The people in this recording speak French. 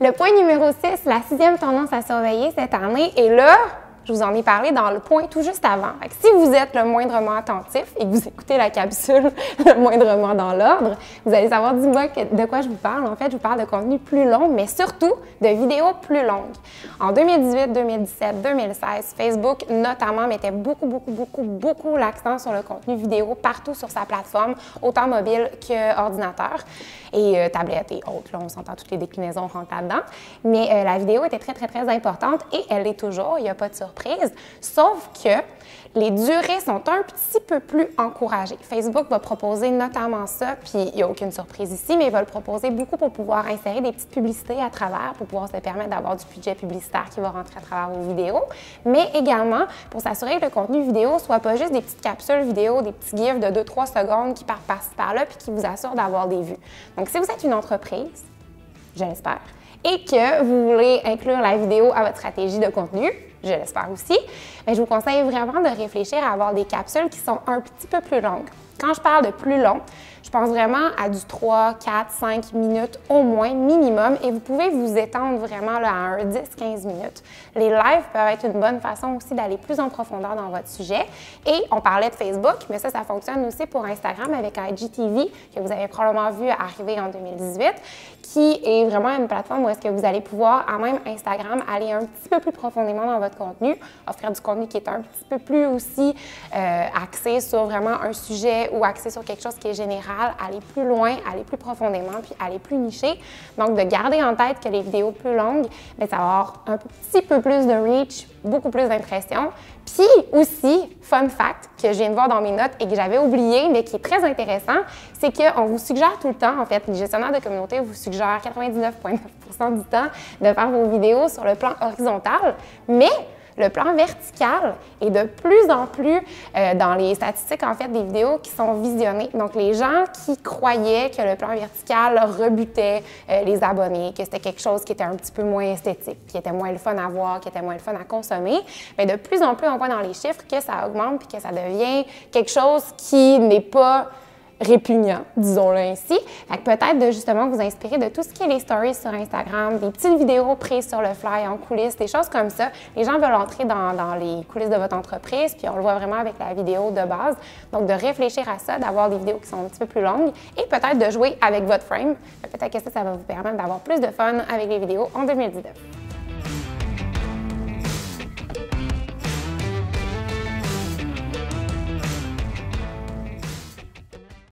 Le point numéro 6, la 6e tendance à surveiller cette année, et là, je vous en ai parlé dans le point tout juste avant. Fait que si vous êtes le moindrement attentif et que vous écoutez la capsule le moindrement dans l'ordre, vous allez savoir de quoi je vous parle. En fait, je vous parle de contenu plus long, mais surtout de vidéos plus longues. En 2018, 2017, 2016, Facebook notamment mettait beaucoup l'accent sur le contenu vidéo partout sur sa plateforme, autant mobile qu'ordinateur et tablette et autres. Là, on s'entend toutes les déclinaisons rentrent là-dedans. Mais la vidéo était très importante et elle l'est toujours, il n'y a pas de surprise. Sauf que les durées sont un petit peu plus encouragées. Facebook va proposer notamment ça, puis il n'y a aucune surprise ici, mais il va le proposer beaucoup pour pouvoir insérer des petites publicités à travers, pour pouvoir se permettre d'avoir du budget publicitaire qui va rentrer à travers vos vidéos, mais également pour s'assurer que le contenu vidéo ne soit pas juste des petites capsules vidéo, des petits gifs de 2-3 secondes qui partent par-ci par-là, puis qui vous assurent d'avoir des vues. Donc, si vous êtes une entreprise, je l'espère, et que vous voulez inclure la vidéo à votre stratégie de contenu, je l'espère aussi, mais je vous conseille vraiment de réfléchir à avoir des capsules qui sont un petit peu plus longues. Quand je parle de plus long, je pense vraiment à du 3, 4, 5 minutes au moins minimum et vous pouvez vous étendre vraiment là, à un 10-15 minutes. Les lives peuvent être une bonne façon aussi d'aller plus en profondeur dans votre sujet. Et on parlait de Facebook, mais ça fonctionne aussi pour Instagram avec IGTV que vous avez probablement vu arriver en 2018, qui est vraiment une plateforme où est-ce que vous allez pouvoir, à même Instagram, aller un petit peu plus profondément dans votre contenu, offrir du contenu qui est un petit peu plus aussi axé sur vraiment un sujet ou axé sur quelque chose qui est général, aller plus loin, aller plus profondément, puis aller plus niché. Donc, de garder en tête que les vidéos plus longues, bien, ça va avoir un petit peu plus de reach, beaucoup plus d'impressions. Puis aussi, fun fact que je viens de voir dans mes notes et que j'avais oublié, mais qui est très intéressant, c'est qu'on vous suggère tout le temps, en fait, les gestionnaires de communauté vous suggèrent 99,9% du temps de faire vos vidéos sur le plan horizontal, mais le plan vertical est de plus en plus dans les statistiques, en fait, des vidéos qui sont visionnées. Donc, les gens qui croyaient que le plan vertical rebutait les abonnés, que c'était quelque chose qui était un petit peu moins esthétique, qui était moins le fun à voir, qui était moins le fun à consommer, bien, de plus en plus, on voit dans les chiffres que ça augmente puis que ça devient quelque chose qui n'est pas répugnant, disons-le ainsi. Fait que peut-être de justement vous inspirer de tout ce qui est les stories sur Instagram, des petites vidéos prises sur le fly en coulisses, des choses comme ça. Les gens veulent entrer dans les coulisses de votre entreprise, puis on le voit vraiment avec la vidéo de base. Donc, de réfléchir à ça, d'avoir des vidéos qui sont un petit peu plus longues et peut-être de jouer avec votre frame. Peut-être que ça va vous permettre d'avoir plus de fun avec les vidéos en 2019.